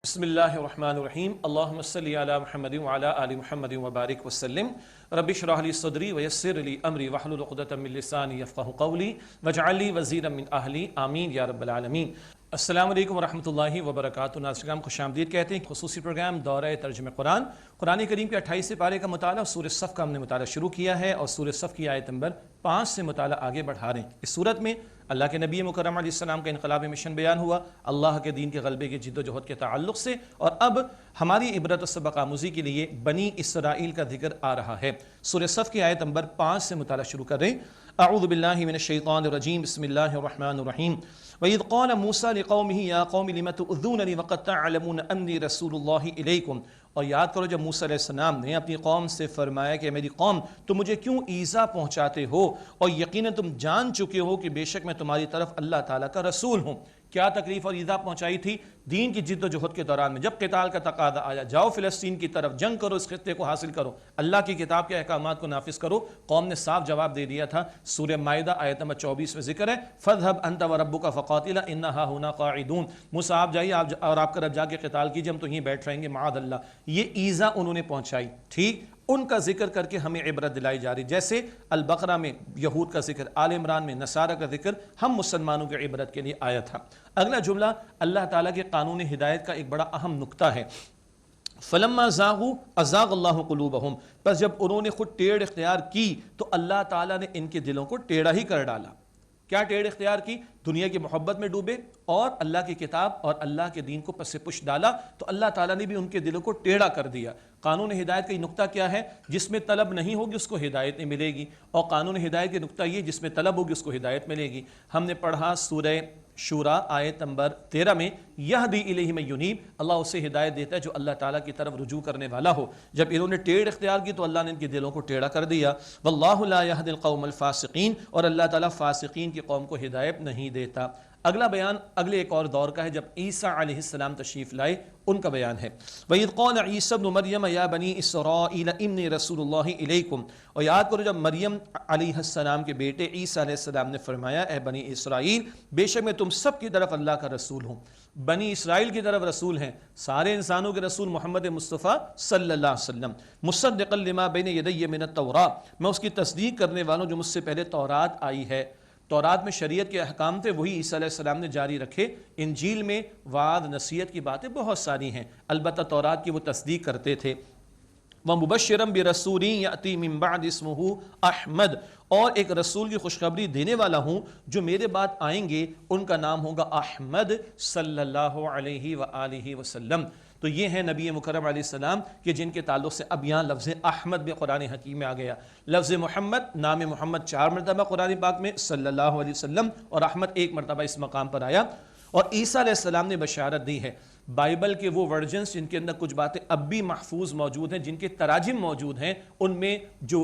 بسم اللہ الرحمن الرحیم اللہم صلی علی محمد وعلی آل محمد وبارک وسلم رب اشرح لی صدری ویسر لی امری واحلل عقدۃ من لسانی یفقہوا قولی واجعل لی وزیرا من اہلی آمین یا رب العالمین۔ السلام علیکم ورحمۃ اللہ وبرکاتہ۔ ناظرین خوش آمدید کہتے ہیں۔ خصوصی پروگرام دورہ ترجمہ قرآن کریم کے 28 پارے کا مطالعہ سورہ صف کا ہم نے مطالعہ شروع کیا ہے اور سورہ صف کی آیت نمبر 5 سے مطالعہ آگے بڑھا رہے ہیں۔ اس صورت میں اللہ کے نبی مکرم علیہ السلام کا انقلاب مشن بیان ہوا اللہ کے دین کے غلبے کی جد و جہد کے تعلق سے، اور اب ہماری عبرت و سبق آموزی کے لیے بنی اسرائیل کا ذکر آ رہا ہے۔ سورہ صف کی آیت نمبر 5 سے مطالعہ شروع کر رہے ہیں۔ اعوذ باللہ من الشیطان الرجیم، بسم اللہ الرحمن الرحیم۔ وَإِذْ قَالَ مُوسَىٰ لِقَوْمِهِ يَا قَوْمِ لِمَ تُؤْذُونَنِي وَقَدْ تَعْلَمُونَ أَنِّي رَسُولُ اللَّهِ إِلَيْكُمْ۔ اور یاد کرو جب موسیٰ علیہ السلام نے اپنی قوم سے فرمایا کہ میری قوم تم مجھے کیوں ایذا پہنچاتے ہو، اور یقیناً تم جان چکے ہو کہ بے شک میں تمہاری طرف اللہ تعالیٰ کا رسول ہوں۔ کیا تکلیف اور ایذا پہنچائی تھی؟ دین کی جد و جہد کے دوران میں جب قتال کا تقاضا آیا، جاؤ فلسطین کی طرف، جنگ کرو، اس خطے کو حاصل کرو، اللہ کی کتاب کے احکامات کو نافذ کرو۔ قوم نے صاف جواب دے دیا تھا۔ سورہ مائدہ آیت نمبر 24 میں ذکر ہے، فَاذْهَبْ أَنْتَ وَرَبُّكَ فَقَاتِلَا إِنَّا هَاهُنَا قَاعِدُونَ۔ موسیٰ آپ جائیے اور آپ کا رب جا کے قتال کیجیے، ہم تو یہیں بیٹھ رہیں گے معاذ اللہ۔ یہ ایذا انہوں نے پہنچائی، ٹھیک، ان کا ذکر کر کے ہمیں عبرت دلائی جا رہی، جیسے البقرہ میں یہود کا ذکر، آل عمران میں نصارہ کا ذکر ہم مسلمانوں کے عبرت کے لیے آیا تھا۔ اگلا جملہ اللہ تعالیٰ کے قانون ہدایت کا ایک بڑا اہم نقطہ ہے۔ فَلَمَّا زَاغُوا أَزَاغَ اللَّهُ قُلُوبَهُمْ، بس جب انہوں نے خود ٹیڑھ اختیار کی تو اللہ تعالیٰ نے ان کے دلوں کو ٹیڑھا ہی کر ڈالا۔ کیا ٹیڑھ اختیار کی؟ دنیا کی محبت میں ڈوبے اور اللہ کی کتاب اور اللہ کے دین کو پس پش ڈالا تو اللہ تعالیٰ نے بھی ان کے دلوں کو ٹیڑھا کر دیا۔ قانون ہدایت کا یہ نقطہ کیا ہے؟ جس میں طلب نہیں ہوگی اس کو ہدایت نہیں ملے گی، اور قانون ہدایت کا نقطہ یہ جس میں طلب ہوگی اس کو ہدایت ملے گی۔ ہم نے پڑھا سورہ شورا آیت نمبر 13 میں، یہدی الیہ من ینیب، اللہ اسے ہدایت دیتا ہے جو اللہ تعالیٰ کی طرف رجوع کرنے والا ہو۔ جب انہوں نے ٹیڑھ اختیار کی تو اللہ نے ان کے دلوں کو ٹیڑھا کر دیا۔ واللہ لا یہدی القوم الفاسقین، اور اللہ تعالیٰ فاسقین کی قوم کو ہدایت نہیں دیتا۔ اگلا بیان اگلے ایک اور دور کا ہے جب عیسیٰ علیہ السلام تشریف لائے، ان کا بیان ہے۔ وَإِذْ قَالَ عِيسَى ابْنُ مَرْيَمَ يَا بَنِي إِسْرَائِيلَ إِنِّي رَسُولُ اللَّهِ إِلَيْكُمْ۔ اور یاد کرو جب مریم علیہ السلام کے بیٹے عیسیٰ علیہ السلام نے فرمایا، اے بنی اسرائیل بے شک میں تم سب کی طرف اللہ کا رسول ہوں۔ بنی اسرائیل کی طرف رسول ہیں، سارے انسانوں کے رسول محمد مصطفیٰ صلی اللہ علیہ وسلم۔ مصدقا لما بین یدی من التوراۃ، میں اس کی تصدیق کرنے والوں جو مجھ سے پہلے تورات آئی ہے۔ تورات میں شریعت کے احکام تھے، وہی عیسیٰ علیہ السلام نے جاری رکھے۔ انجیل میں وعد نصیحت کی باتیں بہت ساری ہیں، البتہ تورات کی وہ تصدیق کرتے تھے۔ وَمُبَشِّرًا بِرَسُولٍ يَأْتِي مِن بَعْدِ اسْمُهُ احمد، اور ایک رسول کی خوشخبری دینے والا ہوں جو میرے بعد آئیں گے، ان کا نام ہوگا احمد صلی اللہ علیہ وآلہ وسلم۔ تو یہ ہیں نبی مکرم علیہ السلام کہ جن کے تعلق سے اب یہاں لفظ احمد بھی قرآن حکیم میں آ گیا۔ لفظ محمد، نام محمد 4 مرتبہ قرآن پاک میں صلی اللہ علیہ وسلم، اور احمد 1 مرتبہ اس مقام پر آیا۔ اور عیسیٰ علیہ السلام نے بشارت دی ہے۔ بائبل کے وہ ورژنز جن کے اندر کچھ باتیں اب بھی محفوظ موجود ہیں، جن کے تراجم موجود ہیں، ان میں جو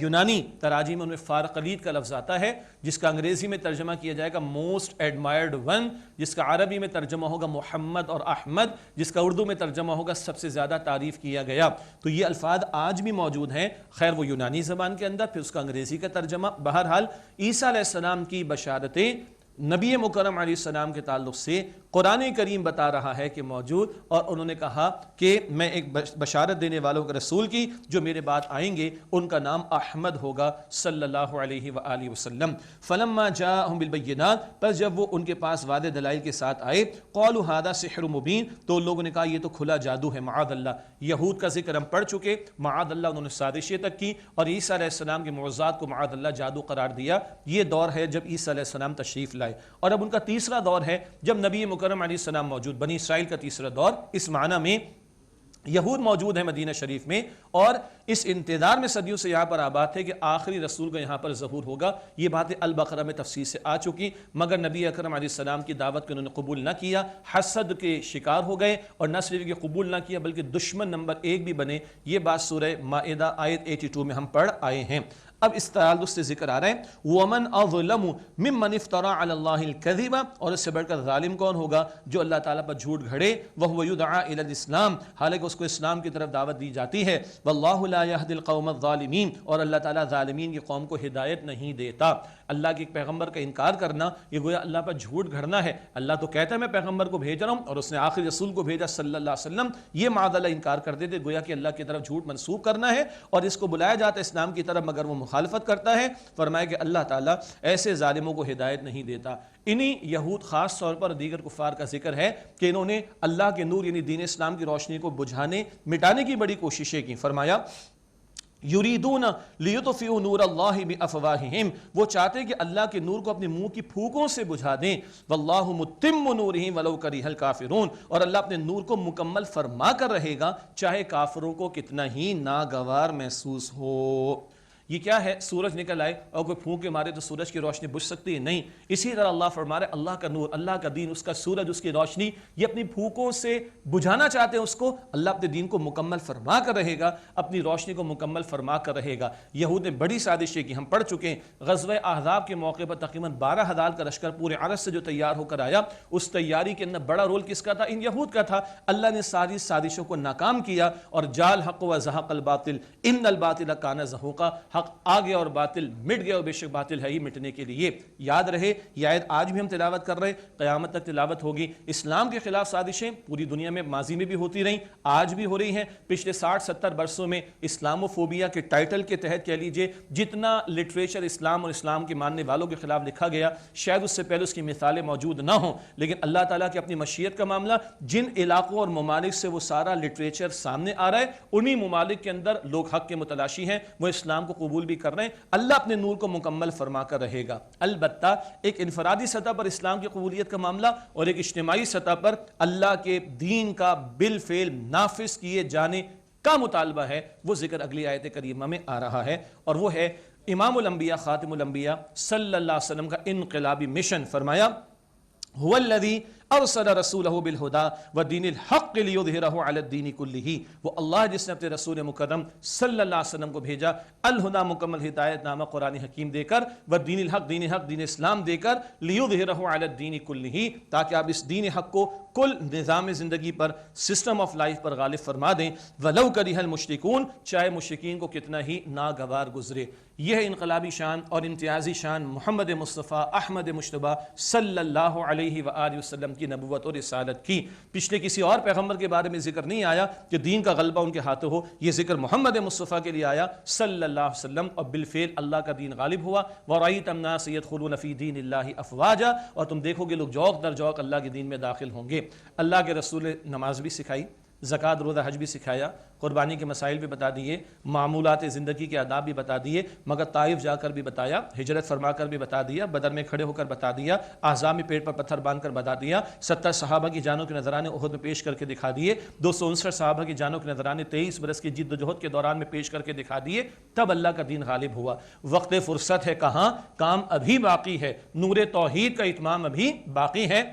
یونانی تراجم ان میں فارقلید کا لفظ آتا ہے، جس کا انگریزی میں ترجمہ کیا جائے گا موسٹ ایڈمائرڈ ون، جس کا عربی میں ترجمہ ہوگا محمد اور احمد، جس کا اردو میں ترجمہ ہوگا سب سے زیادہ تعریف کیا گیا۔ تو یہ الفاظ آج بھی موجود ہیں، خیر وہ یونانی زبان کے اندر، پھر اس کا انگریزی کا ترجمہ۔ بہرحال عیسیٰ علیہ السلام کی بشارتیں نبی مکرم علیہ السلام کے تعلق سے قرآن کریم بتا رہا ہے کہ موجود، اور انہوں نے کہا کہ میں ایک بشارت دینے والوں کے رسول کی جو میرے بعد آئیں گے، ان کا نام احمد ہوگا صلی اللہ علیہ وآلہ وسلم۔ فلما جاءہم بالبینات، پس جب وہ ان کے پاس واضح دلائل کے ساتھ آئے، قالوا ھذا سحر مبین، تو لوگوں نے کہا یہ تو کھلا جادو ہے معاذ اللہ۔ یہود کا ذکر ہم پڑھ چکے، معاذ اللہ انہوں نے سازشیں تک کی، اور عیسیٰ علیہ السلام کے معجزات کو معاذ اللہ جادو قرار دیا۔ یہ دور ہے جب عیسیٰ علیہ السلام تشریف لائے، اور اب ان کا تیسرا دور ہے جب نبی مکرم علیہ السلام موجود، بنی اسرائیل کا تیسرا دور۔ اس معنی میں یہود موجود ہیں مدینہ شریف میں، اور اس انتظار میں صدیوں سے یہاں پر آباد تھے کہ آخری رسول کا یہاں پر ظہور ہوگا۔ یہ باتیں البقرہ میں تفصیل سے آ چکی، مگر نبی اکرم علیہ السلام کی دعوت کو انہوں نے قبول نہ کیا، حسد کے شکار ہو گئے، اور نہ صرف کہ قبول نہ کیا بلکہ دشمن نمبر 1 بھی بنے۔ یہ بات سورہ مائدہ آیت 82 میں ہم پڑھ آئے ہیں۔ اب اس تعلق سے ذکر آ رہا ہے وَمَنْ أَظْلَمُ مِمَّنِ افْتَرَى عَلَى اللَّهِ الْكَذِبَ، اور اس سے بڑھ کر ظالم کون ہوگا جو اللہ تعالیٰ پر جھوٹ گھڑے، وَهُوَ يُدْعَى إِلَى الْإِسْلَامِ، حالانکہ اس کو اسلام کی طرف دعوت دی جاتی ہے، وَاللَّهُ لَا يَهْدِي الْقَوْمَ الظَّالِمِينَ، اور اللہ تعالیٰ ظالمین کی قوم کو ہدایت نہیں دیتا۔ اللہ کے ایک پیغمبر کا انکار کرنا یہ گویا اللہ پر جھوٹ گھڑنا ہے۔ اللہ تو کہتا ہے میں پیغمبر کو بھیج رہا ہوں، اور اس نے آخری رسول کو بھیجا صلی اللہ علیہ وسلم، یہ معاذ اللہ انکار کر دیتے، گویا کہ اللہ کی طرف جھوٹ منسوب کرنا ہے، اور اس کو بلایا جاتا ہے اسلام کی طرف مگر وہ مخالفت کرتا ہے۔ فرمایا کہ اللہ تعالیٰ ایسے ظالموں کو ہدایت نہیں دیتا۔ انہی یہود خاص طور پر دیگر کفار کا ذکر ہے کہ انہوں نے اللہ کے نور یعنی دین اسلام کی روشنی کو بجھانے مٹانے کی بڑی کوششیں کی۔ فرمایا یریدون لیطفئوا نور اللہ بافواہہم، وہ چاہتے کہ اللہ کے نور کو اپنے منہ کی پھوکوں سے بجھا دیں، واللہ متم نورہ ولو کرہ الکافرون، اور اللہ اپنے نور کو مکمل فرما کر رہے گا چاہے کافروں کو کتنا ہی ناگوار محسوس ہو۔ یہ کیا ہے؟ سورج نکل آئے اور کوئی پھونک کے مارے تو سورج کی روشنی بجھ سکتی ہے؟ نہیں۔ اسی طرح اللہ فرما رہا ہے اللہ کا نور، اللہ کا دین، اس کا سورج، اس کی روشنی یہ اپنی پھونکوں سے بجھانا چاہتے ہیں اس کو، اللہ اپنے دین کو مکمل فرما کر رہے گا، اپنی روشنی کو مکمل فرما کر رہے گا۔ یہود نے بڑی سازشیں کی، ہم پڑھ چکے ہیں۔ غزوہ احزاب کے موقع پر تقریباً 12,000 کا لشکر پورے عرب سے جو تیار ہو کر آیا، اس تیاری کے اندر بڑا رول کس کا تھا؟ ان یہود کا تھا۔ اللہ نے ساری سازشوں کو ناکام کیا، اور جال حق و زہق الباطل ان الباطل کان زہوقا، حق آ گیا اور باطل مٹ گیا، اور بے شک باطل ہے ہی مٹنے کے لیے۔ یاد رہے یہ آیت آج بھی ہم تلاوت کر رہے، قیامت تک تلاوت ہوگی۔ اسلام کے خلاف سازشیں پوری دنیا میں ماضی میں بھی ہوتی رہیں، آج بھی ہو رہی ہیں۔ پچھلے 60-70 برسوں میں اسلاموفوبیا کے ٹائٹل کے تحت کہہ لیجئے جتنا لٹریچر اسلام اور اسلام کے ماننے والوں کے خلاف لکھا گیا، شاید اس سے پہلے اس کی مثالیں موجود نہ ہوں، لیکن اللہ تعالیٰ کی اپنی مشیت کا معاملہ، جن علاقوں اور ممالک سے وہ سارا لٹریچر سامنے آ رہا ہے، انہی ممالک کے اندر لوگ حق کے متلاشی ہیں، وہ اسلام کو قبول بھی کر رہے ہیں۔ اللہ اپنے نور کو مکمل فرما کر رہے گا۔ البتہ ایک انفرادی سطح پر اسلام کی قبولیت کا معاملہ، اور ایک اجتماعی سطح پر اللہ کے دین کا بالفعل نافذ کیے جانے کا مطالبہ ہے، وہ ذکر اگلی آیت کریمہ میں آ رہا ہے، اور وہ ہے امام الانبیاء خاتم الانبیاء صلی اللہ علیہ وسلم کا انقلابی مشن۔ فرمایا هو الذي ارسل رسوله بالهدى ودين الحق ليظهره على الدين كله، وہ اللہ جس نے اپنے رسول مکرم صلی اللہ علیہ وسلم کو بھیجا الہدا مکمل ہدایت نامہ قرآن حکیم دے کر، ودین الحق دین حق دین اسلام دے کر، ليظهره على الدين كله، تاکہ آپ اس دین حق کو کل نظام زندگی پر، سسٹم آف لائف پر غالب فرما دیں، ولو کرہ المشرکون، چاہے مشرکین کو کتنا ہی ناگوار گزرے۔ یہ ہے انقلابی شان اور امتیازی شان محمد مصطفیٰ احمد مجتبیٰ صلی اللہ علیہ وآلہ وسلم کی نبوت اور رسالت کی۔ پچھلے کسی اور پیغمبر کے بارے میں ذکر نہیں آیا کہ دین کا غلبہ ان کے ہاتھوں ہو، یہ ذکر محمد مصطفیٰ کے لیے آیا صلی اللہ علیہ وسلم، اور بالفعل اللہ کا دین غالب ہوا۔ وَرَأَيْتَ النَّاسَ يَدْخُلُونَ فِي دِينِ اللَّهِ أَفْوَاجًا، اور تم دیکھو گے لوگ جوق در جوق اللہ کے دین میں داخل ہوں گے۔ اللہ کے رسول نے نماز بھی سکھائی، زکوٰۃ روزہ حج بھی سکھایا، قربانی کے مسائل بھی بتا دیے، معمولات زندگی کے آداب بھی بتا دیے، مگر طائف جا کر بھی بتایا، ہجرت فرما کر بھی بتا دیا، بدر میں کھڑے ہو کر بتا دیا، احزاب میں پیٹ پر پتھر باندھ کر بتا دیا، 70 صحابہ کی جانوں کے نذرانے احد میں پیش کر کے دکھا دیے، 259 صحابہ کی جانوں کے نذرانے 23 برس کی جد و جہد کے دوران میں پیش کر کے دکھا دیے، تب اللہ کا دین غالب ہوا۔ وقت فرصت ہے کہاں، کام ابھی باقی ہے، نور توحید کا اتمام ابھی باقی ہے۔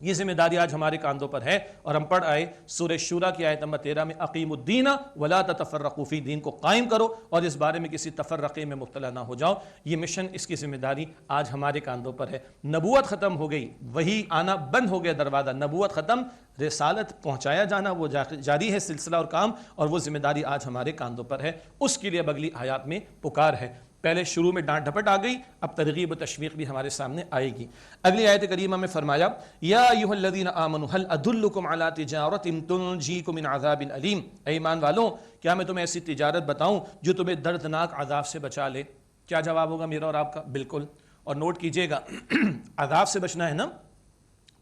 یہ ذمہ داری آج ہمارے کاندھوں پر ہے، اور ہم پڑھ آئے سورہ شورا کی آیت نمبر 13 میں اقیم الدین ولا تتفرقوا فی، دین کو قائم کرو اور اس بارے میں کسی تفرقے میں مبتلا نہ ہو جاؤ۔ یہ مشن، اس کی ذمہ داری آج ہمارے کاندھوں پر ہے۔ نبوت ختم ہو گئی، وہی آنا بند ہو گیا دروازہ، نبوت ختم، رسالت پہنچایا جانا وہ جاری ہے سلسلہ اور کام، اور وہ ذمہ داری آج ہمارے کاندھوں پر ہے۔ اس کے لیے اب اگلی آیات میں پکار ہے۔ پہلے شروع میں ڈانٹ ڈھپٹ آ گئی، اب ترغیب و تشویق بھی ہمارے سامنے آئے گی۔ اگلی آیت کریمہ میں فرمایا یا ایھا الذین آمنوا هل ادلکم علی تجارۃ تنجیکم من عذاب علیم، اے ایمان والوں کیا میں تمہیں ایسی تجارت بتاؤں جو تمہیں دردناک عذاب سے بچا لے؟ کیا جواب ہوگا میرا اور آپ کا؟ بالکل، اور نوٹ کیجئے گا عذاب سے بچنا ہے نا،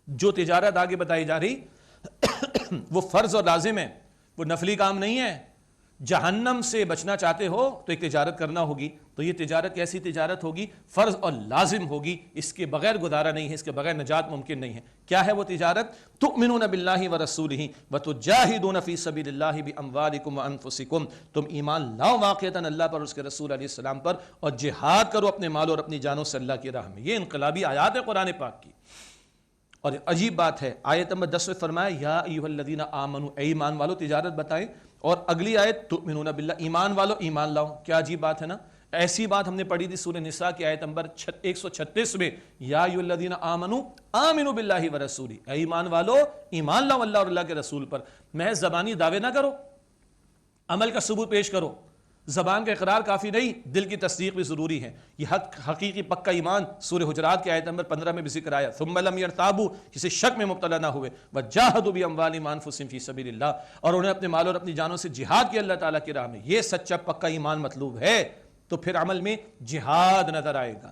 جو تجارت آگے بتائی جا رہی وہ فرض اور لازم ہے، وہ نفلی کام نہیں ہے۔ جہنم سے بچنا چاہتے ہو تو ایک تجارت کرنا ہوگی، تو یہ تجارت کیسی تجارت ہوگی؟ فرض اور لازم ہوگی، اس کے بغیر گزارا نہیں ہے، اس کے بغیر نجات ممکن نہیں ہے۔ کیا ہے وہ تجارت؟ تؤمنون باللہ ورسولہ وتجاہدون فی سبیل اللہ باموالکم وانفسکم، تم ایمان لاؤ واقعتاً اللہ پر اور اس کے رسول علیہ السلام پر، اور جہاد کرو اپنے مال اور اپنی جانوں سے اللہ کی راہ میں۔ یہ انقلابی آیات ہے قرآن پاک کی، اور عجیب بات ہے، آیت نمبر 10 میں فرمایا یا ایھا الذین آمنوا، اے ایمان والو تجارت بتائیں، اور اگلی آیت تؤمنون باللہ، ایمان والو ایمان لاؤ۔ کیا عجیب بات ہے نا، ایسی بات ہم نے پڑھی تھی سورہ نساء کی آیت نمبر 136 میں، یا ایھا الذین آمنوا آمنوا باللہ ورسولہ، اے ایمان والو ایمان لاؤ اللہ اور اللہ کے رسول پر. محض زبانی دعوے نہ کرو، عمل کا ثبوت پیش کرو. زبان کا اقرار کافی نہیں، دل کی تصدیق بھی ضروری ہے. یہ حقیقی پکا ایمان سورہ حجرات کی آیت نمبر 15 میں بھی ذکر آیا، ثم لم يرتابوا، کسی شک میں مبتلا نہ ہوئے، وجاہدوا باموالہم وانفسہم فی سبیل اللہ، اور انہیں اپنے مال اور اپنی جانوں سے جہاد کیا اللہ تعالیٰ کی راہ میں. یہ سچا پکا ایمان مطلوب ہے. تو پھر عمل میں جہاد نظر آئے گا.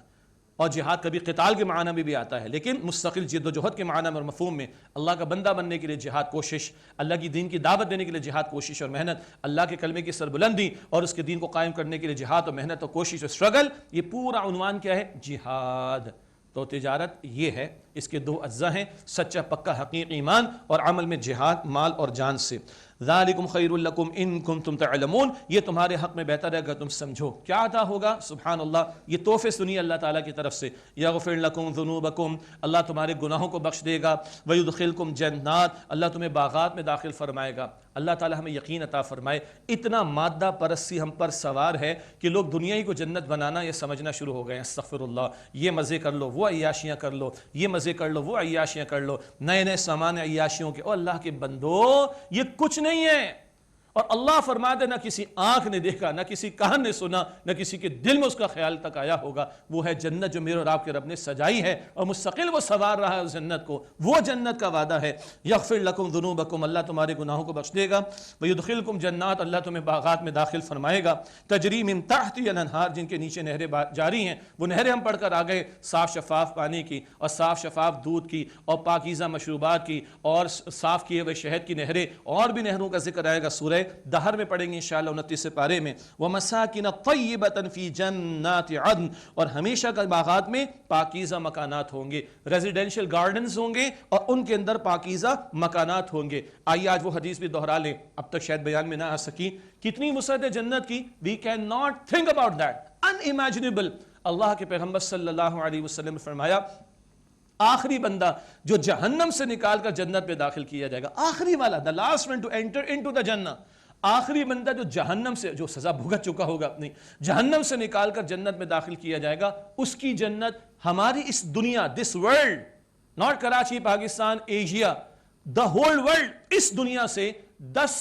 اور جہاد کبھی قتال کے معنی میں بھی آتا ہے، لیکن مستقل جد و جہد کے معنی میں اور مفہوم میں اللہ کا بندہ بننے کے لیے جہاد، کوشش، اللہ کی دین کی دعوت دینے کے لیے جہاد، کوشش اور محنت، اللہ کے کلمے کی سربلندی اور اس کے دین کو قائم کرنے کے لیے جہاد اور محنت اور کوشش اور اسٹرگل. یہ پورا عنوان کیا ہے؟ جہاد. تو تجارت یہ ہے، اس کے 2 اجزاء ہیں، سچا پکا حقیقی ایمان اور عمل میں جہاد مال اور جان سے. ذالکم خیر لکم ان کنتم تعلمون، یہ تمہارے حق میں بہتر ہے اگر تم سمجھو. کیا عطا ہوگا؟ سبحان اللہ، یہ تحفے سنیے اللہ تعالیٰ کی طرف سے. یغفر لکم ذنوبکم، اللہ تمہارے گناہوں کو بخش دے گا. ویدخلکم جنات، اللہ تمہیں باغات میں داخل فرمائے گا. اللہ تعالیٰ ہمیں یقین عطا فرمائے. اتنا مادہ پرستی ہم پر سوار ہے کہ لوگ دنیا ہی کو جنت بنانا یہ سمجھنا شروع ہو گئے ہیں. استغفر اللہ، یہ مزے کر لو، وہ عیاشیاں کر لو، یہ مزے کر لو، وہ عیاشیاں کر لو، نئے نئے سامان عیاشیوں کے. او اللہ کے بندو، یہ کچھ نہیں ہے. اور اللہ فرماتے نہ کسی آنکھ نے دیکھا، نہ کسی کان نے سنا، نہ کسی کے دل میں اس کا خیال تک آیا ہوگا. وہ ہے جنت جو میرے اور آپ کے رب نے سجائی ہے، اور مستقل وہ سوار رہا ہے اس جنت کو. وہ جنت کا وعدہ ہے. یغفر لکم ذنوبکم، اللہ تمہارے گناہوں کو بخش دے گا. ویدخلکم جنات، اللہ تمہیں باغات میں داخل فرمائے گا. تجری من تحتہا الانہار، جن کے نیچے نہریں جاری ہیں. وہ نہریں ہم پڑھ کر آ گئے، صاف شفاف پانی کی اور صاف شفاف دودھ کی اور پاکیزہ مشروبات کی اور صاف کیے ہوئے شہد کی نہریں. اور بھی نہروں کا ذکر آئے گا سورہ دہر میں پڑھیں گے انشاءاللہ 29 پارے میں. وَمَسَاكِنَ طَيِّبَةً فِي جَنَّاتِ عَدْنٍ، اور ہمیشہ کا باغات میں پاکیزہ مکانات ہوں گے، ریزیڈینشل گارڈنز ہوں گے اور ان کے اندر پاکیزہ مکانات ہوں گے. آئیے آج وہ حدیث بھی دہرا لیں، اب تک شاید بیان میں نہ آ سکی. کتنی وسعت ہے جنت کی، we cannot think about that, unimaginable. اللہ کے پیغمبر صلی اللہ علیہ وسلم نے فرمایا آخری بندہ جو جہنم سے نکال کر جنت میں داخل کیا جائے گا، آخری والا، the last one to enter into the Jannah، آخری بندہ جو جہنم سے، جو سزا بھگت چکا ہوگا اپنی، جہنم سے نکال کر جنت میں داخل کیا جائے گا، اس کی جنت ہماری اس دنیا، this world، not Karachi, Pakistan, Asia, the whole world، اس دنیا سے 10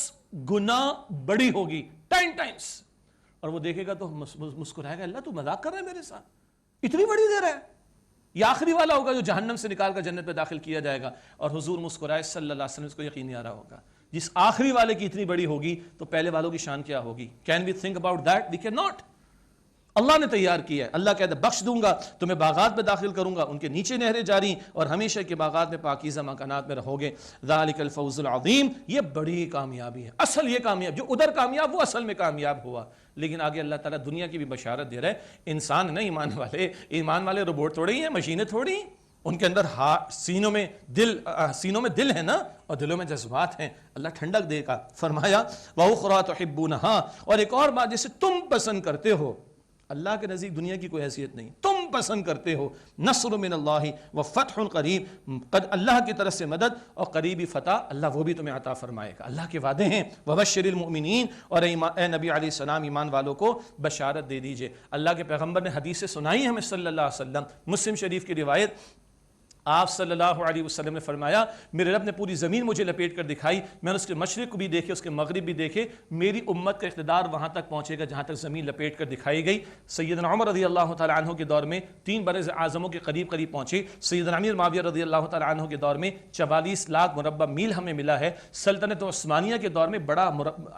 گنا بڑی ہوگی، 10 times. اور وہ دیکھے گا تو مسکرائے گا، اللہ تو مذاق کر رہا ہے میرے ساتھ، اتنی بڑی دے رہا ہے. یہ آخری والا ہوگا جو جہنم سے نکال کر جنت میں داخل کیا جائے گا. اور حضور مسکرائے صلی اللہ علیہ وسلم، اس کو یقین نہیں آ رہا ہوگا. جس آخری والے کی اتنی بڑی ہوگی تو پہلے والوں کی شان کیا ہوگی؟ Can we think about that? We cannot. اللہ نے تیار کیا ہے. اللہ کہتا ہے بخش دوں گا تمہیں، باغات میں داخل کروں گا، ان کے نیچے نہریں جاری اور ہمیشہ کے باغات میں پاکیزہ مکانات میں رہو گے. ذالک الفوز العظیم، یہ بڑی کامیابی ہے. اصل یہ کامیاب، جو ادھر کامیاب وہ اصل میں کامیاب ہوا. لیکن آگے اللہ تعالیٰ دنیا کی بھی بشارت دے رہا ہے. انسان نہیں، ایمان والے روبوٹ تھوڑے ہی ہیں، مشینیں تھوڑی ہیں. ان کے اندر سینوں میں دل ہے نا، اور دلوں میں جذبات ہیں. اللہ ٹھنڈک دے گا. فرمایا وَأُخْرَىٰ تُحِبُّونَهَا، اور ایک اور بات جسے تم پسند کرتے ہو. اللہ کے نزدیک دنیا کی کوئی حیثیت نہیں، تم پسند کرتے ہو. نصر من اللہ وفتح قریب، اللہ کی طرف سے مدد اور قریبی فتح اللہ وہ بھی تمہیں عطا فرمائے گا. اللہ کے وعدے ہیں. وبشر المؤمنین، اور اے نبی علیہ السلام ایمان والوں کو بشارت دے دیجئے. اللہ کے پیغمبر نے حدیثیں سنائی ہمیں صلی اللہ علیہ وسلم. مسلم شریف کی روایت، آپ صلی اللہ علیہ وسلم نے فرمایا میرے رب نے پوری زمین مجھے لپیٹ کر دکھائی، میں نے اس کے مشرق بھی دیکھے، اس کے مغرب بھی دیکھے. میری امت کا اقتدار وہاں تک پہنچے گا جہاں تک زمین لپیٹ کر دکھائی گئی. سیدنا عمر رضی اللہ تعالیٰ عنہ کے دور میں 3 برز اعظموں کے قریب پہنچے. سیدنا امیر معاویہ رضی اللہ تعالیٰ عنہ کے دور میں 44 لاکھ مربع میل ہمیں ملا ہے. سلطنت عثمانیہ کے دور میں بڑا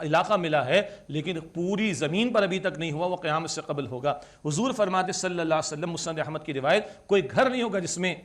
علاقہ ملا ہے، لیکن پوری زمین پر ابھی تک نہیں ہوا، وہ قیامت سے قبل ہوگا. حضور فرماتے صلی اللہ علیہ وسلم، مسند احمد کی روایت، کوئی گھر نہیں ہوگا جس میں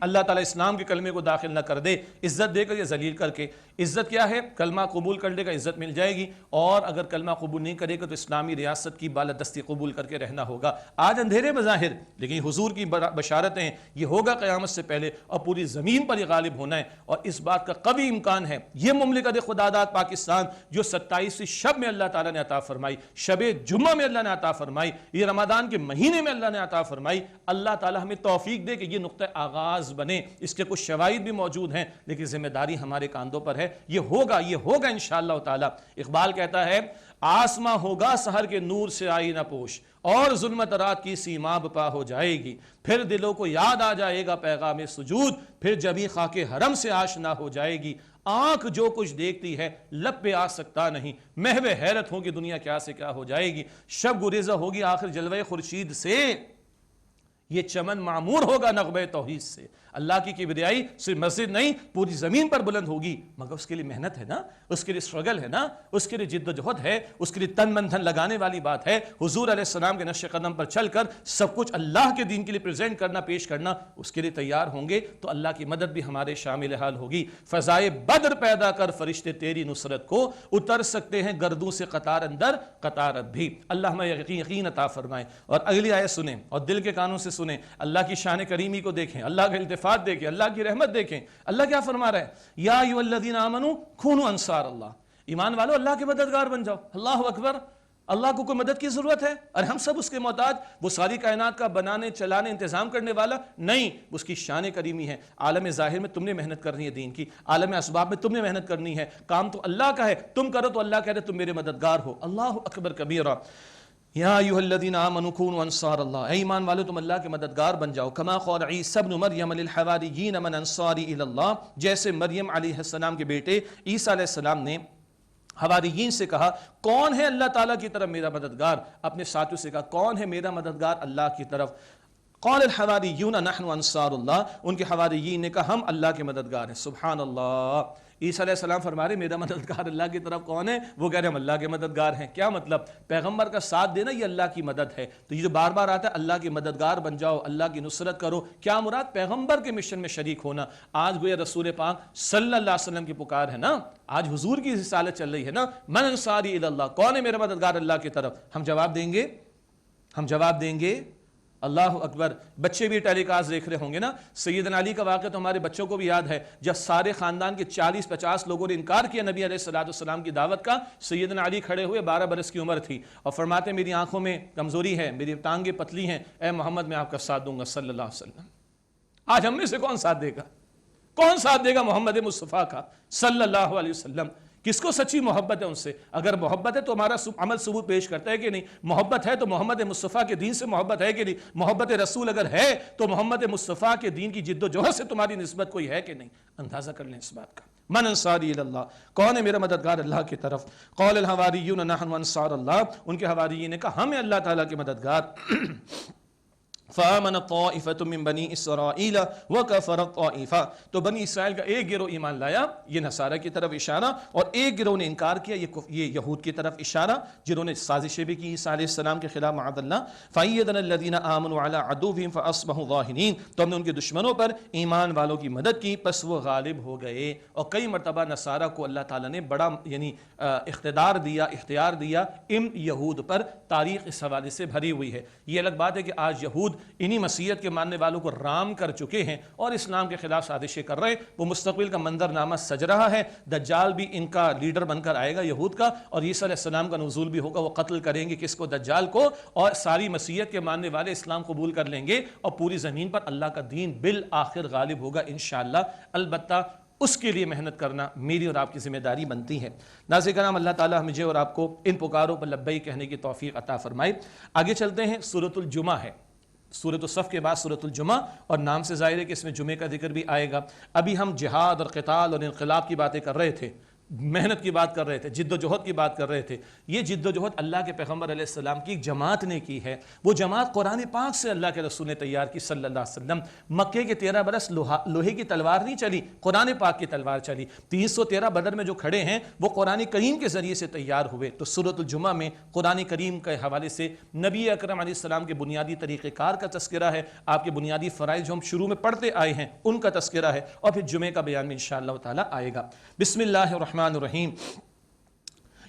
اللہ تعالیٰ اسلام کے کلمے کو داخل نہ کر دے، عزت دے کر یا ذلیل کر کے. عزت کیا ہے؟ کلمہ قبول کر لے گا عزت مل جائے گی، اور اگر کلمہ قبول نہیں کرے گا تو اسلامی ریاست کی بالادستی قبول کر کے رہنا ہوگا. آج اندھیرے بظاہر، لیکن حضور کی بشارتیں یہ ہوگا قیامت سے پہلے، اور پوری زمین پر یہ غالب ہونا ہے. اور اس بات کا قوی امکان ہے. یہ مملکت خداداد پاکستان جو 27ویں شب میں اللہ تعالیٰ نے عطا فرمائی، شب جمعہ میں اللہ نے عطا فرمائی، یہ رمضان کے مہینے میں اللہ نے عطا فرمائی. اللہ تعالیٰ ہمیں توفیق دے کہ یہ نقطہ آغاز بنے، اس کے کچھ شواہد بھی موجود ہیں، لیکن ذمہ داری ہمارے کاندھوں پر ہے، یہ ہوگا انشاءاللہ تعالی۔ اقبال کہتا ہے آسماں ہوگا سحر کے نور سے آئینہ پوش، اور ظلمت رات کی سیما بپا ہو جائے گی، پھر دلوں کو یاد آ جائے گا پیغام سجود، پھر جبھی خاک حرم سے آشنا ہو جائے گی، آنکھ جو کچھ دیکھتی ہے لب پہ آ سکتا نہیں، محو حیرت ہوگی دنیا کیا سے کیا ہو جائے گی، شب گریزہ ہوگی آخر جلوہ خورشید سے، یہ چمن معمور ہوگا نغمہ توحید سے۔ اللہ کی کبریائی صرف مسجد نہیں پوری زمین پر بلند ہوگی، مگر اس کے لیے محنت ہے نا، اس کے لیے اسٹرگل ہے نا، اس کے لیے جد و جہد ہے، اس کے لیے تن من دھن لگانے والی بات ہے۔ حضور علیہ السلام کے نقش قدم پر چل کر سب کچھ اللہ کے دین کے لیے پریزنٹ کرنا، پیش کرنا، اس کے لیے تیار ہوں گے تو اللہ کی مدد بھی ہمارے شامل حال ہوگی۔ فضائے بدر پیدا کر فرشتے تیری نصرت کو، اتر سکتے ہیں گردوں سے قطار اندر قطار اب بھی۔ اللہ ہمیں یقین عطا فرمائے۔ اور اگلی آیت سنیں اور دل کے کانوں سے سنیں، اللہ کی شان کریمی کو دیکھیں، اللہ کا التفات دیکھیں، اللہ کی رحمت دیکھیں۔ اللہ کیا فرما رہا ہے؟ یا ایھا الذین آمنوا کونوا انصار اللہ، ایمان والو اللہ کے مددگار بن جاؤ۔ اللہ اکبر، اللہ کو کوئی مدد کی ضرورت ہے اور ہم سب اس کے محتاج؟ وہ ساری کائنات کا بنانے چلانے انتظام کرنے والا نہیں، اس کی شان کریمی ہے۔ عالم ظاہر میں تم نے محنت کرنی ہے دین کی، عالم اسباب میں تم نے محنت کرنی ہے، کام تو اللہ کا ہے، تم کرو تو اللہ کہہ رہے تم میرے مددگار ہو۔ اللہ اکبر کبیرہ۔ یا ایھا الذین آمنوا کونوا انصار اللہ، اے ایمان والو تم اللہ کے مددگار بن جاؤ۔ کما قال عیسی ابن مریم للحواریین من انصاری الی اللہ، جیسے مریم علیہ السلام کے بیٹے عیسیٰ علیہ السلام نے حواریین سے کہا کون ہے اللہ تعالیٰ کی طرف میرا مددگار، اپنے ساتھیوں سے کہا کون ہے میرا مددگار اللہ کی طرف۔ قال الحواریون نحن انصار اللہ، ان کے حواریین نے کہا ہم اللہ کے مددگار ہیں۔ سبحان اللہ، عیسیٰ علیہ السلام فرما رہے میرا مددگار اللہ کی طرف کون ہے؟ وہ کہہ رہے ہم اللہ کے مددگار ہیں۔ کیا مطلب؟ پیغمبر کا ساتھ دینا یہ اللہ کی مدد ہے۔ تو یہ جو بار بار آتا ہے اللہ کے مددگار بن جاؤ، اللہ کی نصرت کرو، کیا مراد؟ پیغمبر کے مشن میں شریک ہونا۔ آج گویا رسول پاک صلی اللہ علیہ وسلم کی پکار ہے نا، آج حضور کی رسالت چل رہی ہے نا، من انصاری الی اللہ، کون ہے میرا مددگار اللہ کی طرف؟ ہم جواب دیں گے اللہ اکبر۔ بچے بھی ٹیلی کاسٹ دیکھ رہے ہوں گے نا، سیدنا علی کا واقعہ تو ہمارے بچوں کو بھی یاد ہے، جب سارے خاندان کے 40-50 لوگوں نے انکار کیا نبی علیہ السلام کی دعوت کا، سیدنا علی کھڑے ہوئے، 12 برس کی عمر تھی، اور فرماتے میری آنکھوں میں کمزوری ہے، میری ٹانگیں پتلی ہیں، اے محمد میں آپ کا ساتھ دوں گا صلی اللہ علیہ وسلم۔ آج ہم میں سے کون ساتھ دے گا؟ کون ساتھ دے گا محمد مصطفیٰ کا صلی اللہ علیہ وسلم؟ کس کو سچی محبت ہے ان سے؟ اگر محبت ہے تو ہمارا عمل ثبوت پیش کرتا ہے کہ نہیں؟ محبت ہے تو محمد مصطفیٰ کے دین سے محبت ہے کہ نہیں؟ محبت رسول اگر ہے تو محمد مصطفیٰ کے دین کی جد و جہد سے تمہاری نسبت کوئی ہے کہ نہیں؟ اندازہ کر لیں اس بات کا۔ من انصاری الی اللہ، کون ہے میرا مددگار اللہ کی طرف؟ قال الحواریون نحن انصار اللہ، ان کے حواریین نے کہا ہم ہیں اللہ تعالیٰ کے مددگار۔ فآمنت طائفة من بنی اسرائیل وکفرت طائفہ، تو بنی اسرائیل کا ایک گروہ ایمان لایا، یہ نصارہ کی طرف اشارہ، اور ایک گروہ نے انکار کیا، یہ یہود کی طرف اشارہ، جنہوں نے سازشیں بھی کی عیسیٰ علیہ السلام کے خلاف معاذ اللہ۔ فأیدنا الذین آمنوا علی عدوہم فاصبحوا ظاہرین، تو ہم نے ان کے دشمنوں پر ایمان والوں کی مدد کی، پس وہ غالب ہو گئے۔ اور کئی مرتبہ نصارہ کو اللہ تعالیٰ نے بڑا اقتدار دیا، اختیار دیا ان یہود پر، تاریخ اس حوالے سے بھری ہوئی ہے۔ یہ الگ بات ہے کہ آج یہود انہی مسیحیت کے ماننے والوں کو رام کر چکے ہیں اور اسلام کے خلاف سازشیں کر رہے ہیں، وہ مستقبل کا منظر نامہ سج رہا ہے، دجال بھی ان کا لیڈر بن کر آئے گا یہود کا، اور عیسیٰ علیہ السلام کا نزول بھی ہوگا، وہ قتل کریں گے کس کو؟ دجال کو، اور ساری مسیحیت کے ماننے والے اسلام قبول کر لیں گے، اور پوری زمین پر اللہ کا دین بالآخر غالب ہوگا انشاءاللہ۔ البتہ اس کے لیے محنت کرنا میری اور آپ کی ذمہ داری بنتی ہے۔ ناظرین کرام، اللہ تعالیٰ مجھے اور آپ کو ان پکاروں پر لبیک کہنے کی توفیق عطا فرمائے۔ آگے چلتے ہیں، سورۃ الجمعہ ہے، سورۃ الصف کے بعد سورۃ الجمعہ، اور نام سے ظاہر ہے کہ اس میں جمعے کا ذکر بھی آئے گا۔ ابھی ہم جہاد اور قتال اور انقلاب کی باتیں کر رہے تھے، محنت کی بات کر رہے تھے، جد و جہد کی بات کر رہے تھے۔ یہ جد و جہد اللہ کے پیغمبر علیہ السلام کی ایک جماعت نے کی ہے، وہ جماعت قرآن پاک سے اللہ کے رسول نے تیار کی صلی اللہ علیہ وسلم۔ مکے کے 13 برس لوہے کی تلوار نہیں چلی، قرآن پاک کی تلوار چلی۔ 313 بدر میں جو کھڑے ہیں وہ قرآن کریم کے ذریعے سے تیار ہوئے۔ تو سورۃ الجمعہ میں قرآن کریم کے حوالے سے نبی اکرم علیہ السلام کے بنیادی طریقہ کار کا تذکرہ ہے، آپ کے بنیادی فرائض جو ہم شروع میں پڑھتے آئے ہیں ان کا تذکرہ ہے، اور پھر جمعے کا بیان میں انشاءاللہ تعالیٰ آئے گا۔ بسم اللہ الرحمن الرحیم۔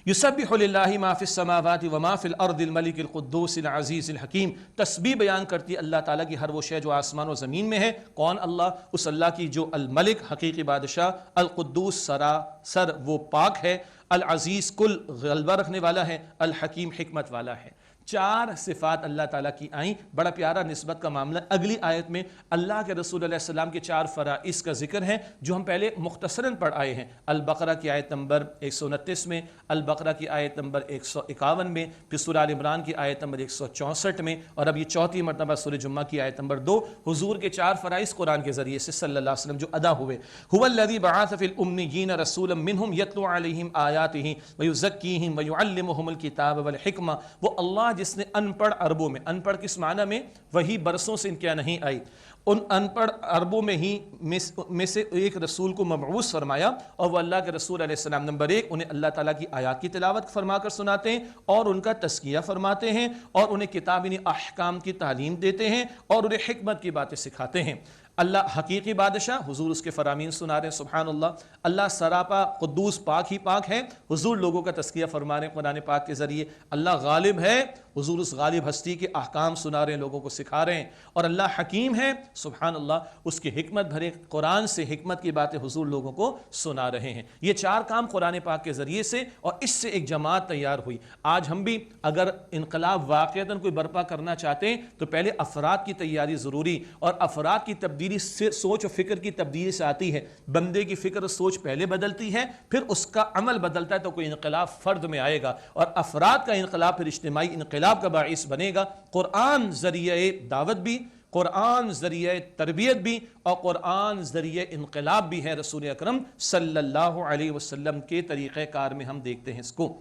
یسبح للہ ما فی السماوات وما فی الارض الملک القدوس العزیز الحکیم، تسبیح بیان کرتی ہے اللہ تعالیٰ کی ہر وہ شے جو آسمان و زمین میں ہے۔ کون؟ اللہ، اس اللہ کی جو الملک حقیقی بادشاہ، القدوس سراسر وہ پاک ہے، العزیز کل غلبہ رکھنے والا ہے، الحکیم حکمت والا ہے۔ 4 صفات اللہ تعالیٰ کی آئیں، بڑا پیارا نسبت کا معاملہ۔ اگلی آیت میں اللہ کے رسول علیہ السلام کے 4 فرائض کا ذکر ہے جو ہم پہلے مختصراً پڑھ آئے ہیں۔ البقرہ کی آیت نمبر 129 میں، البقرہ کی آیت نمبر 151 میں، پھر سورہ آل عمران کی آیت نمبر 164 میں، اور اب یہ 4تھی مرتبہ سورہ جمعہ کی آیت نمبر 2۔ حضور کے 4 فرائض قرآن کے ذریعے سے صلی اللہ علیہ وسلم جو ادا ہوئے۔ هو الذی بعث فی الامیین رسولا منہم یتلو علیہم آیاتہ ویزکیہم ویعلمہم الکتاب والحکمہ، وہ اللہ جس نے ان پڑھ عربوں میں، ان پڑھ کس معنی میں؟ وہی برسوں سے ان کے نہیں آئی، ان ان پڑھ عربوں میں ہی میں سے ایک رسول کو مبعوث فرمایا، اور وہ اللہ کے رسول علیہ السلام نمبر 1 انہیں اللہ تعالیٰ کی آیات کی تلاوت فرما کر سناتے ہیں اور ان کا تزکیہ فرماتے ہیں، اور انہیں کتاب یعنی احکام کی تعلیم دیتے ہیں، اور انہیں حکمت کی باتیں سکھاتے ہیں۔ اللہ حقیقی بادشاہ، حضور اس کے فرامین سنا رہے ہیں، سبحان اللہ۔ اللہ سراپا قدوس پاک ہی پاک ہے، حضور لوگوں کا تزکیہ فرما رہے ہیں قرآن پاک کے ذریعے۔ اللہ غالب ہے، حضور اس غالب ہستی کے احکام سنا رہے ہیں، لوگوں کو سکھا رہے ہیں۔ اور اللہ حکیم ہے، سبحان اللہ، اس کے حکمت بھرے قرآن سے حکمت کی باتیں حضور لوگوں کو سنا رہے ہیں۔ یہ 4 کام قرآن پاک کے ذریعے سے، اور اس سے ایک جماعت تیار ہوئی۔ آج ہم بھی اگر انقلاب واقعتاً کوئی برپا کرنا چاہتے ہیں تو پہلے افراد کی تیاری ضروری، اور افراد کی تبدیلی سوچ و فکر کی تبدیلی سے آتی ہے۔ بندے کی فکر و سوچ پہلے بدلتی ہے، پھر اس کا عمل بدلتا ہے تو کوئی انقلاب فرد میں آئے گا، اور افراد کا انقلاب پھر اجتماعی انقلاب کا باعث بنے گا۔ قرآن ذریعہ دعوت بھی، قرآن ذریعہ تربیت بھی، اور قرآن ذریعہ انقلاب بھی ہے۔ رسول اکرم صلی اللہ علیہ وسلم کے طریقہ کار میں ہم دیکھتے ہیں اس کو۔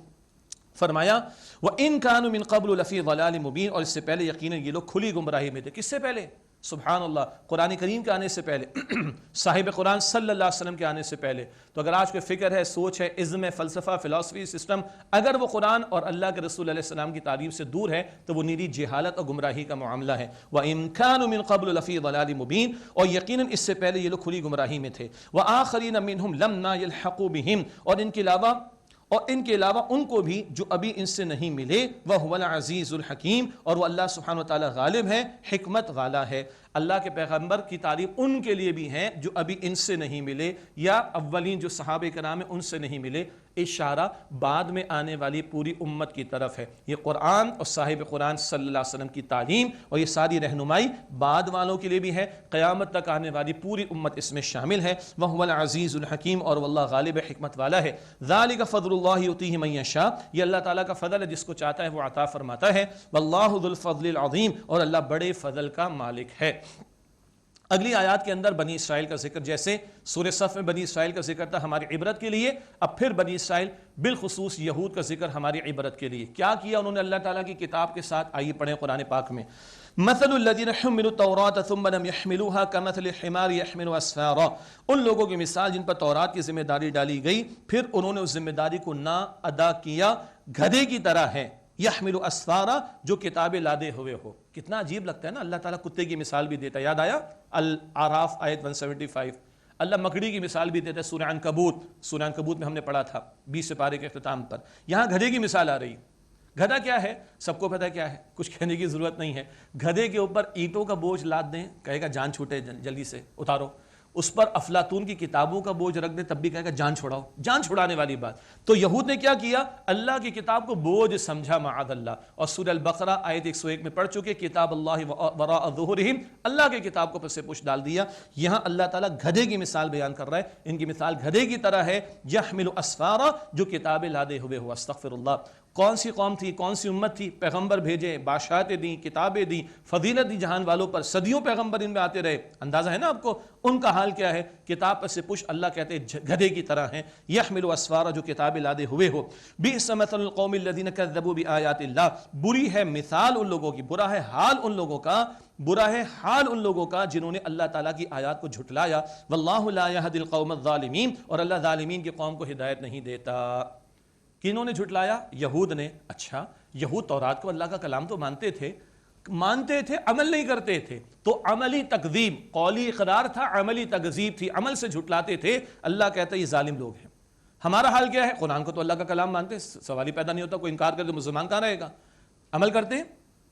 فرمایا وَإِن كَانُوا مِن قَبْلُ لَفِي ضَلَالٍ مُبِينٍ، اور اس سے پہلے یقیناً یہ لوگ کھلی گمراہی میں تھے۔ کس سے پہلے؟ سبحان اللہ، قرآن کریم کے آنے سے پہلے، صاحب قرآن صلی اللہ علیہ وسلم کے آنے سے پہلے۔ تو اگر آج کوئی فکر ہے، سوچ ہے، ازم ہے، فلسفہ، فلسفی سسٹم، اگر وہ قرآن اور اللہ کے رسول علیہ السلام کی تعلیم سے دور ہے تو وہ نیری جہالت اور گمراہی کا معاملہ ہے۔ وَإِن كَانُوا مِن قَبْلُ لَفِي ضَلَالٍ مُبِينٍ، اور یقیناً اس سے پہلے یہ لوگ کھلی گمراہی میں تھے۔ وَآخَرِينَ مِنْهُمْ لَمَّا يَلْحَقُوا بِهِمْ، اور ان کے علاوہ ان کو بھی جو ابھی ان سے نہیں ملے، وَهُوَ الْعَزِيزُ الْحَكِيمُ، اور وہ اللہ سبحانہ وتعالی غالب ہے، حکمت والا ہے۔ اللہ کے پیغمبر کی تعلیم ان کے لیے بھی ہیں جو ابھی ان سے نہیں ملے، یا اولین جو صحابہ کرام ہیں ان سے نہیں ملے۔ اشارہ بعد میں آنے والی پوری امت کی طرف ہے۔ یہ قرآن اور صاحب قرآن صلی اللہ علیہ وسلم کی تعلیم اور یہ ساری رہنمائی بعد والوں کے لیے بھی ہے، قیامت تک آنے والی پوری امت اس میں شامل ہے۔ وَهُوَ الْعَزِيزُ الْحَكِيمُ، اور واللہ غالب حکمت والا ہے۔ ذَلِكَ فَضْلُ اللَّهِ يُؤْتِيهِ مَن يَشَاءُ، یہ اللہ تعالیٰ کا فضل ہے، جس کو چاہتا ہے وہ عطا فرماتا ہے۔ وَاللَّهُ ذُو الْفَضْلِ الْعَظِيمِ، اور اللہ بڑے فضل کا مالک ہے۔ اگلی آیات کے اندر بنی اسرائیل کا ذکر، جیسے سورہ صف میں بنی اسرائیل کا ذکر تھا ہماری عبرت کے لیے، اب پھر بنی اسرائیل بالخصوص یہود کا ذکر ہماری عبرت کے لیے۔ کیا کیا انہوں نے اللہ تعالیٰ کی کتاب کے ساتھ؟ آئیے پڑھیں قرآن پاک میں۔ مثل الذین حملوا التوراۃ ثم لم يحملوها كمثل الحمار يحمل اسفارا، ان لوگوں کی مثال جن پر تورات کی ذمہ داری ڈالی گئی پھر انہوں نے اس ذمہ داری کو نہ ادا کیا، گدھے کی طرح ہے، یحمل اسفارا، جو کتابیں لادے ہوئے ہو۔ کتنا عجیب لگتا ہے نا، اللہ تعالیٰ کتے کی مثال بھی دیتا ہے، یاد آیا الاعراف آیت 175۔ اللہ مکڑی کی مثال بھی دیتا ہے سورہ عنکبوت، سورہ عنکبوت میں ہم نے پڑھا تھا 20 سپارے کے اختتام پر۔ یہاں گدھے کی مثال آ رہی۔ گدھا کیا ہے؟ سب کو پتہ کیا ہے، کچھ کہنے کی ضرورت نہیں ہے۔ گدھے کے اوپر اینٹوں کا بوجھ لاد دیں، کہے گا جان چھوٹے، جلدی سے اتارو۔ اس پر افلاطون کی کتابوں کا بوجھ رکھ دیں، تب بھی کہے گا جان چھوڑاؤ، جان چھڑانے والی بات۔ تو یہود نے کیا کیا؟ اللہ کی کتاب کو بوجھ سمجھا، معاذ اللہ۔ اور سورہ البقرہ آیت 101 میں پڑھ چکے، کتاب اللہ وراء ظہورہم، اللہ کی کتاب کو پس پش ڈال دیا۔ یہاں اللہ تعالیٰ گدھے کی مثال بیان کر رہا ہے، ان کی مثال گدھے کی طرح ہے، یحمل اسفارا، جو کتابیں لادے ہوئے ہو۔ استغفر اللہ۔ کون سی قوم تھی، کون سی امت تھی؟ پیغمبر بھیجے، بادشاہتیں دیں، کتابیں دیں، فضیلت دی جہان والوں پر، صدیوں پیغمبر ان میں آتے رہے۔ اندازہ ہے نا آپ کو ان کا حال کیا ہے؟ کتاب پر سے پش، اللہ کہتے ہیں گدھے کی طرح ہیں، یحمل اسفارا، جو کتابیں لادے ہوئے ہو۔ بئس مثل القوم الذین کذبوا بآیات اللہ، بری ہے مثال ان لوگوں کی، برا ہے حال ان لوگوں کا، برا ہے حال ان لوگوں کا جنہوں نے اللہ تعالیٰ کی آیات کو جھٹلایا۔ واللہ لا یہدی القوم الظالمین، اور اللہ ظالمین کی قوم کو ہدایت نہیں دیتا۔ کنہوں نے جھٹلایا؟ یہود نے۔ اچھا، یہود تورات کو اللہ کا کلام تو مانتے تھے، عمل نہیں کرتے تھے، تو عملی تکذیب، قولی اقرار تھا، عملی تکذیب تھی، عمل سے جھٹلاتے تھے۔ اللہ کہتا ہے یہ ظالم لوگ ہیں۔ ہمارا حال کیا ہے؟ قرآن کو تو اللہ کا کلام مانتے، سوال ہی پیدا نہیں ہوتا، کوئی انکار کرے تو مسلمان کہاں رہے گا؟ عمل کرتے ہیں۔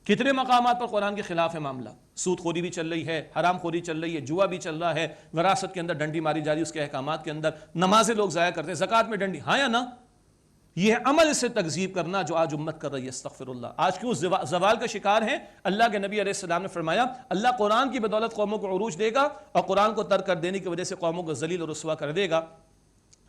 کتنے مقامات پر قرآن کے خلاف ہے معاملہ، سود خوری بھی چل رہی ہے، حرام خوری چل رہی ہے، جوا بھی چل رہا ہے، وراثت کے اندر ڈنڈی ماری جا رہی ہے، اس کے احکامات کے اندر نمازیں لوگ ضائع کرتے ہیں، زکوٰۃ میں ڈنڈی، ہاں یا نہ؟ یہ عمل سے تکذیب کرنا جو آج امت کر رہی ہے، استغفر اللہ۔ آج کیوں زوال کا شکار ہیں؟ اللہ کے نبی علیہ السلام نے فرمایا اللہ قرآن کی بدولت قوموں کو عروج دے گا اور قرآن کو ترک کر دینے کی وجہ سے قوموں کو ذلیل اور رسوا کر دے گا۔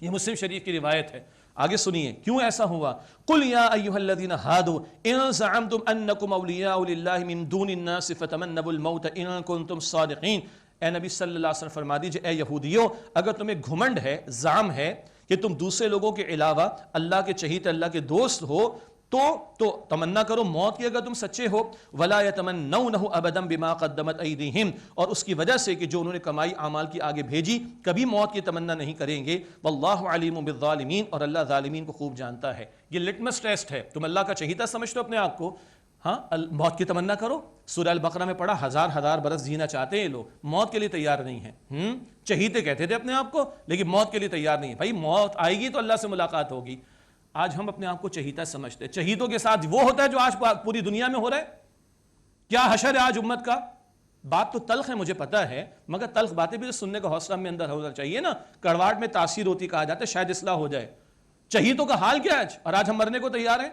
یہ مسلم شریف کی روایت ہے۔ آگے سنیے کیوں ایسا ہوا۔ قل یا ایھا الذین ھادوا ان زعمتم انکم اولیاء للہ من دون الناس فتمنوا الموت ان کنتم صادقین۔ اے نبی صلی اللہ علیہ وسلم فرما دیجئے اے یہودیوں، اگر تمہیں گھمنڈ ہے، زعم ہے کہ تم دوسرے لوگوں کے علاوہ اللہ کے چہیتے اللہ کے دوست ہو تو تمنا کرو موت کی اگر تم سچے ہو۔ ولا یتمنونہ ابدا بما قدمت ایدیہم، اور اس کی وجہ سے کہ جو انہوں نے کمائی اعمال کی آگے بھیجی کبھی موت کی تمنا نہیں کریں گے۔ واللہ علیم بالظالمین، اور اللہ ظالمین کو خوب جانتا ہے۔ یہ لٹمس ٹیسٹ ہے، تم اللہ کا چہیتا سمجھتے ہو اپنے آپ کو، ہاں موت کی تمنا کرو۔ سورہ البقرہ میں پڑھا ہزار برس جینا چاہتے ہیں لوگ، موت کے لیے تیار نہیں ہیں۔ چہیتے کہتے تھے اپنے آپ کو لیکن موت کے لیے تیار نہیں ہے۔ بھائی موت آئے گی تو اللہ سے ملاقات ہوگی۔ آج ہم اپنے آپ کو چہیتا سمجھتے ہیں، چہیتوں کے ساتھ وہ ہوتا ہے جو آج پوری دنیا میں ہو رہا ہے۔ کیا حشر ہے آج امت کا؟ بات تو تلخ ہے مجھے پتا ہے، مگر تلخ باتیں بھی سننے کا حوصلہ میں اندر ہونا چاہیے نا۔ کڑواہٹ میں تاثیر ہوتی کہا جاتا ہے، شاید اصلاح ہو جائے۔ چہیتوں کا حال کیا ہے اور آج ہم مرنے کو تیار ہیں؟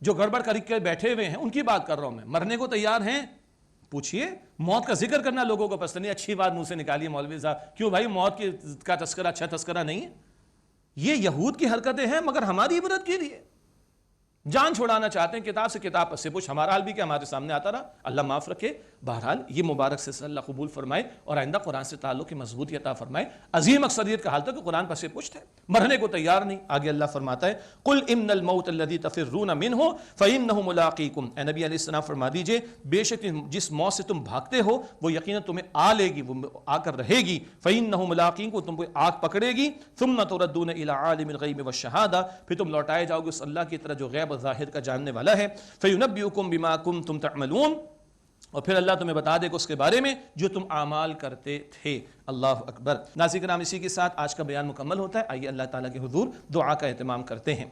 جو گڑبڑ کر کے بیٹھے ہوئے ہیں ان کی بات کر رہا ہوں میں، مرنے کو تیار ہیں؟ پوچھئے، موت کا ذکر کرنا لوگوں کو پسند نہیں۔ اچھی بات منہ سے نکالیے مولوی صاحب، کیوں بھائی موت کا تذکرہ اچھا تذکرہ نہیں ہے؟ یہ یہود کی حرکتیں ہیں مگر ہماری عبرت کے لیے۔ جان چھڑانا چاہتے ہیں کتاب سے کتاب پر سے پوچھ، ہمارا حال بھی کیا ہمارے سامنے آتا رہا، اللہ معاف رکھے۔ بہرحال یہ مبارک سے اللہ قبول فرمائے اور آئندہ قرآن سے تعلق کی مضبوطی عطا فرمائے۔ عظیم اکثریت کا حال تھا کہ قرآن پر سے پوچھتے مرنے کو تیار نہیں۔ آگے اللہ فرماتا ہے قل ان الموت الذی تفرون منہ فانہ ملاقیکم، اے نبی علیہ السلام فرما دیجئے بے شک جس موت سے تم بھاگتے ہو وہ یقینا تمہیں آ لے گی، وہ آ کر رہے گی۔ فانہ ملاقیکم، تم کو آگ پکڑے گی۔ ثم تردون الی عالم الغیب والشہادہ، پھر تم لوٹائے جاؤ گے اس اللہ کی طرح جو غیب و ظاہر کا جاننے والا ہے۔ فینبئکم بما کنتم تعملون، اور پھر اللہ تمہیں بتا دے گا اس کے بارے میں جو تم اعمال کرتے تھے۔ اللہ اکبر۔ ناظرین کرام، اسی کے ساتھ آج کا بیان مکمل ہوتا ہے۔ آئیے اللہ تعالیٰ کے حضور دعا کا اہتمام کرتے ہیں۔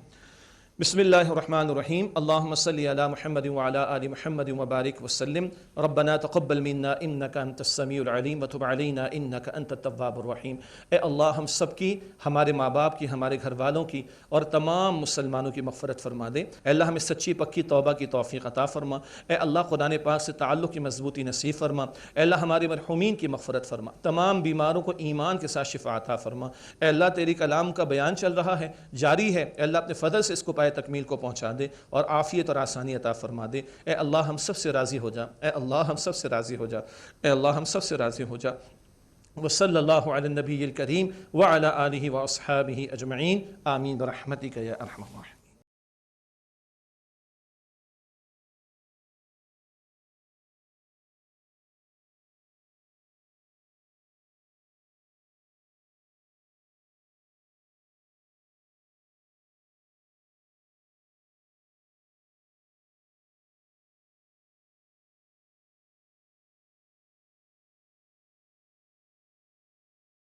بسم اللہ الرحمن الرحیم، اللہم صلی علی محمد وعلی آل محمد وبارک وسلم۔ ربنا تقبل منا انک انت السمیع العلیم وتب علینا انک انت التواب الرحیم۔ اے اللہ ہم سب کی، ہمارے ماں باپ کی، ہمارے گھر والوں کی اور تمام مسلمانوں کی مغفرت فرما دے۔ اے اللہ ہمیں سچی پکی توبہ کی توفیق عطا فرما۔ اے اللہ قرآن پاک سے تعلق کی مضبوطی نصیب فرما۔ اے اللہ ہمارے مرحومین کی مغفرت فرما، تمام بیماروں کو ایمان کے ساتھ شفا عطا فرما۔ اے اللہ تیری کلام کا بیان چل رہا ہے، جاری ہے، اے اللہ اپنے فضل سے اس کو پائے تکمیل کو پہنچا دے اور عافیت اور آسانی عطا فرما دے۔ اے اللہ ہم سب سے راضی ہو جا، اے اللہ ہم سب سے راضی ہو جا، اے اللہ ہم سب سے راضی ہو جا۔ وصلی اللہ علی النبی الکریم وعلی آلہ واصحابہ اجمعین، آمین برحمتک یا ارحم الراحمین۔